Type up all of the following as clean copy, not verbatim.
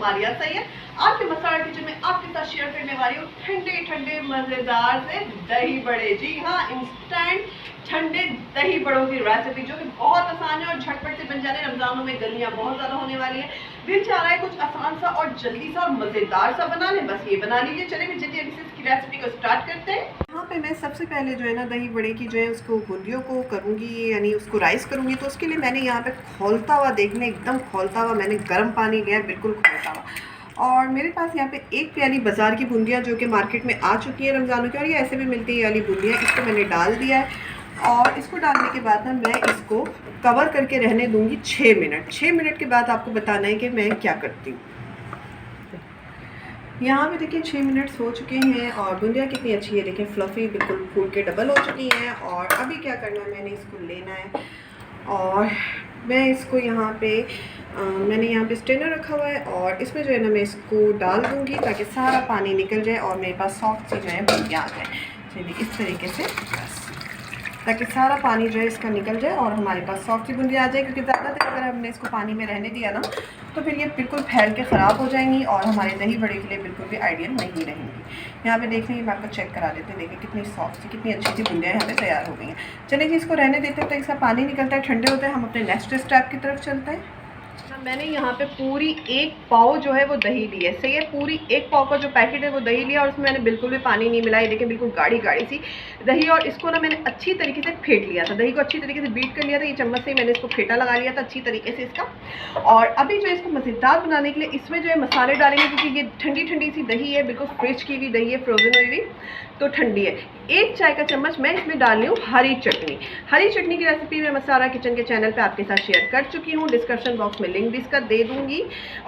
मारिया सैयद आपके मसाला किचन में आपके साथ शेयर करने वाली हूँ ठंडे ठंडे मज़ेदार से दही बड़े। जी हाँ, इंस्टेंट ठंडे दही बड़ों की रेसिपी जो कि बहुत आसान है और झटपट से बन जाने। रमजानों में गर्मियाँ बहुत ज़्यादा होने वाली है, दिल चाह रहा है कुछ आसान सा और जल्दी सा और मज़ेदार सा बना लें, बस ये बना लीजिए। चलिए फिर जल्दी से इसकी रेसिपी को स्टार्ट करते हैं। यहाँ पे मैं सबसे पहले जो है ना दही बड़े की जो है उसको बूंदियों को करूँगी, यानी उसको राइस करूँगी। तो उसके लिए मैंने यहाँ पे खौलता हुआ, देखने एकदम खौलता हुआ मैंने गर्म पानी लिया है, बिल्कुल खौलता हुआ। और मेरे पास यहाँ पे एक प्याली बाज़ार की बूंदियाँ जो कि मार्केट में आ चुकी है रमज़ानों की, और ये ऐसे भी मिलती है ये वाली बूंदियाँ, इसको मैंने डाल दिया है। और इसको डालने के बाद ना मैं इसको कवर करके रहने दूँगी 6 मिनट। 6 मिनट के बाद आपको बताना है कि मैं क्या करती हूँ। यहाँ पे देखिए 6 मिनट्स हो चुके हैं और बूंदियाँ कितनी अच्छी है, देखिए फ्लफ़ी, बिल्कुल फूल के डबल हो चुकी हैं। और अभी क्या करना है, मैंने इसको लेना है और मैं इसको यहाँ पे मैंने यहाँ पे स्ट्रेनर रखा हुआ है और इसमें जो है ना मैं इसको डाल दूँगी ताकि सारा पानी निकल जाए और मेरे पास सॉफ्ट सी जो है बूंदियाँ आ जाए। चलिए इस तरीके से, बस ताकि सारा पानी जो है इसका निकल जाए और हमारे पास सॉफ्ट सी बूंदियाँ आ जाए। क्योंकि ज़्यादा देर अगर हमने इसको पानी में रहने दिया ना तो फिर ये बिल्कुल फैल के ख़राब हो जाएंगी और हमारे दही बड़े के लिए बिल्कुल भी आइडियल नहीं रहेंगी। यहाँ पे देख लीजिए, मैं आपको चेक करा देते हैं, देखिए कितनी सॉफ्ट सी, कितनी अच्छी सी बूंदियाँ यहाँ पे तैयार हो गई हैं। चलिए जी इसको रहने देते हैं तो इसका पानी निकलता है, ठंडे होते हैं, हम अपने नेक्स्ट स्टेप की तरफ चलते हैं। मैंने यहाँ पे पूरी 1 पाव जो है वो दही ली है। सही है, पूरी 1 पाव का जो पैकेट है वो दही लिया और उसमें मैंने बिल्कुल भी पानी नहीं मिलाया। देखिए बिल्कुल गाढ़ी गाढ़ी सी दही, और इसको ना मैंने अच्छी तरीके से फेंट लिया था, दही को अच्छी तरीके से बीट कर लिया था। ये चम्मच से मैंने इसको फेंटा लगा लिया था अच्छी तरीके से इसका। और अभी जो इसको मज़ेदार बनाने के लिए इसमें जो है मसाले डालेंगे, क्योंकि ये ठंडी ठंडी सी दही है, बिल्कुल फ्रिज की हुई दही है, फ्रोज़न हुई हुई, तो ठंडी है। 1 चाय का चम्मच मैं इसमें डाल रही हूँ हरी चटनी। हरी चटनी की रेसिपी मैं मसाला किचन के चैनल पे आपके साथ शेयर कर चुकी हूँ, डिस्क्रिप्शन बॉक्स में लिंक भी इसका दे दूँगी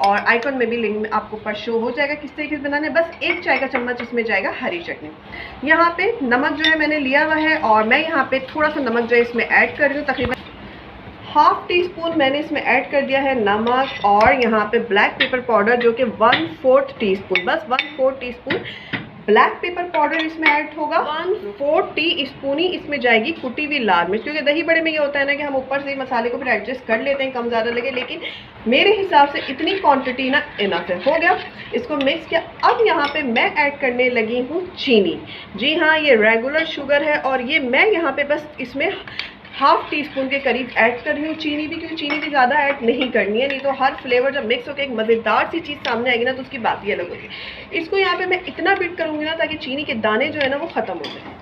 और आइकन में भी लिंक आपको पर शो हो जाएगा किस तरीके से बनाना है। बस 1 चाय का चम्मच इसमें जाएगा हरी चटनी। यहाँ पे नमक जो है मैंने लिया हुआ है और मैं यहाँ पे थोड़ा सा नमक जो है इसमें ऐड कर रही हूँ, तकरीबन ½ टीस्पून मैंने इसमें ऐड कर दिया है नमक। और यहाँ पे ब्लैक पेपर पाउडर जो कि 1/4 टीस्पून, बस 1/4 टीस्पून ब्लैक पेपर पाउडर इसमें ऐड होगा। 1/4 टीस्पून ही इसमें जाएगी कुटी हुई लाल मिर्च, क्योंकि दही बड़े में ये होता है ना कि हम ऊपर से मसाले को फिर एडजस्ट कर लेते हैं, कम ज़्यादा लगे, लेकिन मेरे हिसाब से इतनी क्वांटिटी ना इनफ है। हो गया, इसको मिक्स किया। अब यहाँ पे मैं ऐड करने लगी हूँ चीनी। जी हाँ, ये रेगुलर शुगर है और ये मैं यहाँ पे बस इसमें ½ टीस्पून के करीब ऐड कर रही हूँ चीनी भी, क्योंकि चीनी भी ज़्यादा ऐड नहीं करनी है, नहीं तो हर फ्लेवर जब मिक्स होकर एक मज़ेदार सी चीज़ सामने आएगी ना तो उसकी बात ही अलग होगी। इसको यहाँ पे मैं इतना बीट करूँगी ना ताकि चीनी के दाने जो है ना वो ख़त्म हो जाए।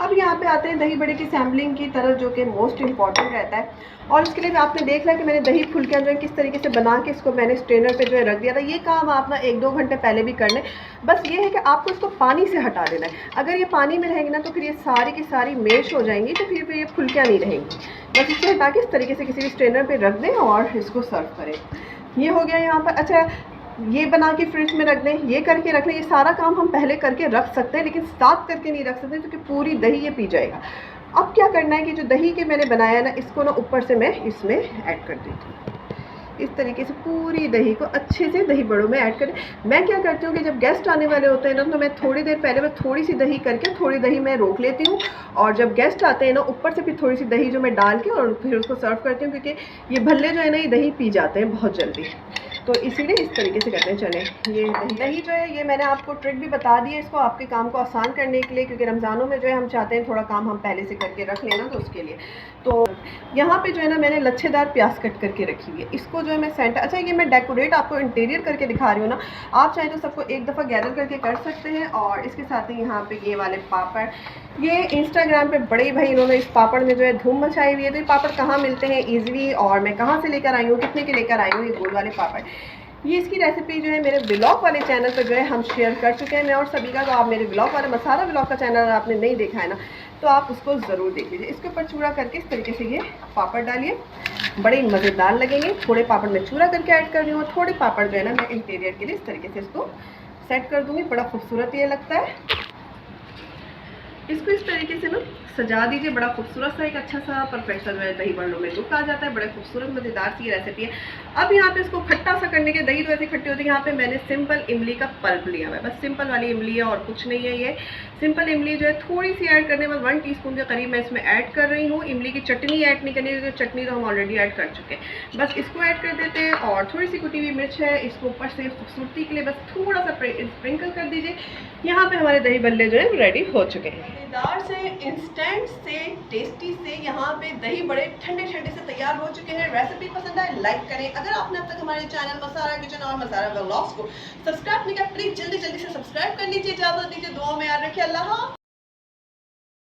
अब यहाँ पे आते हैं दही बड़े की सैम्पलिंग की तरफ, जो कि मोस्ट इंपॉर्टेंट रहता है। और इसके लिए आपने देख लिया कि मैंने दही फुल्कियाँ जो है किस तरीके से बना के इसको मैंने स्ट्रेनर पे जो है रख दिया था। ये काम आप ना 1-2 घंटे पहले भी कर लें। बस ये है कि आपको इसको पानी से हटा देना है। अगर ये पानी में रहेंगे ना तो फिर ये सारी की सारी मैश हो जाएंगी, तो फिर ये फुल्कियाँ नहीं रहेंगी। बस इसको हटा के इस तरीके से किसी भी स्ट्रेनर पर रख दें और इसको सर्व करें। ये हो गया यहाँ पर। अच्छा, ये बना के फ्रिज में रख दें, ये करके रख लें। ये सारा काम हम पहले करके रख सकते हैं, लेकिन साथ करके नहीं रख सकते क्योंकि पूरी दही ये पी जाएगा। अब क्या करना है कि जो दही के मैंने बनाया ना, इसको ना ऊपर से मैं इसमें ऐड कर देती हूँ। इस तरीके से पूरी दही को अच्छे से दही बड़ों में ऐड करें। मैं क्या करती हूँ कि जब गेस्ट आने वाले होते हैं ना तो मैं थोड़ी देर पहले मैं थोड़ी सी दही करके थोड़ी दही मैं रोक लेती हूँ, और जब गेस्ट आते हैं ना ऊपर से फिर थोड़ी सी दही जो मैं डाल के और फिर उसको सर्व करती हूँ, क्योंकि ये भल्ले जो है ना ये दही पी जाते हैं बहुत जल्दी, तो इसीलिए इस तरीके से करते हैं। चलें, ये दही जो है ये मैंने आपको ट्रिक भी बता दी है इसको आपके काम को आसान करने के लिए, क्योंकि रमज़ानों में जो है हम चाहते हैं थोड़ा काम हम पहले से करके रख लेना, तो उसके लिए। तो यहाँ पे जो है ना मैंने लच्छेदार प्याज कट करके रखी हुई है, इसको जो है मैं सेंटर, अच्छा ये मैं डेकोरेट आपको इंटीरियर करके दिखा रही हूँ ना, आप चाहें तो सबको एक दफ़ा गैदर करके कर सकते हैं। और इसके साथ ही यहाँ पे ये वाले पापड़, ये इंस्टाग्राम पे बड़े भाई इन्होंने इस पापड़ में जो है धूम मचाई हुई है। तो ये पापड़ कहाँ मिलते हैं ईजिली और मैं कहाँ से लेकर आई हूँ, कितने के लेकर आई हूँ, ये गोल वाले पापड़। ये इसकी रेसिपी जो है मेरे ब्लॉग वाले चैनल पर जो है हम शेयर कर चुके हैं मैं और सभी का। तो आप मेरे ब्लॉग वाले मसाला ब्लॉग का चैनल आपने नहीं देखा है ना तो आप उसको ज़रूर देख लीजिए। इसके ऊपर चूड़ा करके इस तरीके से ये पापड़ डालिए, बड़े मज़ेदार लगेंगे। थोड़े पापड़ मैं चूड़ा करके ऐड कर रही हूँ, थोड़े पापड़ जो है ना मैं इंटीरियर के लिए इस तरीके से इसको सेट कर दूँगी। बड़ा खूबसूरत ये लगता है। इसको इस तरीके से ना सजा दीजिए, बड़ा खूबसूरत सा एक अच्छा सा परफेक्ट सा जो है दही बड़ों में लुक आ जाता है। बड़ा खूबसूरत मज़ेदार सी रेसिपी है। अब यहाँ पे इसको खट्टा सा करने के, दही तो ऐसे खट्टी होती है, यहाँ पे मैंने सिंपल इमली का पल्प लिया हुआ है, बस सिंपल वाली इमली है और कुछ नहीं है। ये सिंपल इमली जो है थोड़ी सी ऐड करने में 1 टीस्पून के करीब मैं इसमें ऐड कर रही हूँ। इमली की चटनी ऐड नहीं करनी क्योंकि चटनी तो हम ऑलरेडी ऐड कर चुके हैं। बस इसको ऐड कर देते हैं और थोड़ी सी कुटी हुई मिर्च है, इसको ऊपर से खूबसूरती के लिए बस थोड़ा सा स्प्रिंकल कर दीजिए। यहाँ पे हमारे दही बल्ले जो है रेडी हो चुके हैं। मज़ेदार से इंस्टेंट से टेस्टी से यहाँ पे दही बड़े ठंडे ठंडे से तैयार हो चुके हैं। रेसिपी पसंद आए लाइक करें। अगर आपने अब तक हमारे चैनल मसाला किचन और मसाला व्लॉग्स को सब्सक्राइब नहीं किया, प्लीज़ जल्दी जल्दी से सब्सक्राइब कर लीजिए। इजाज़त दीजिए, दुआ में याद रखिए। अल्लाह।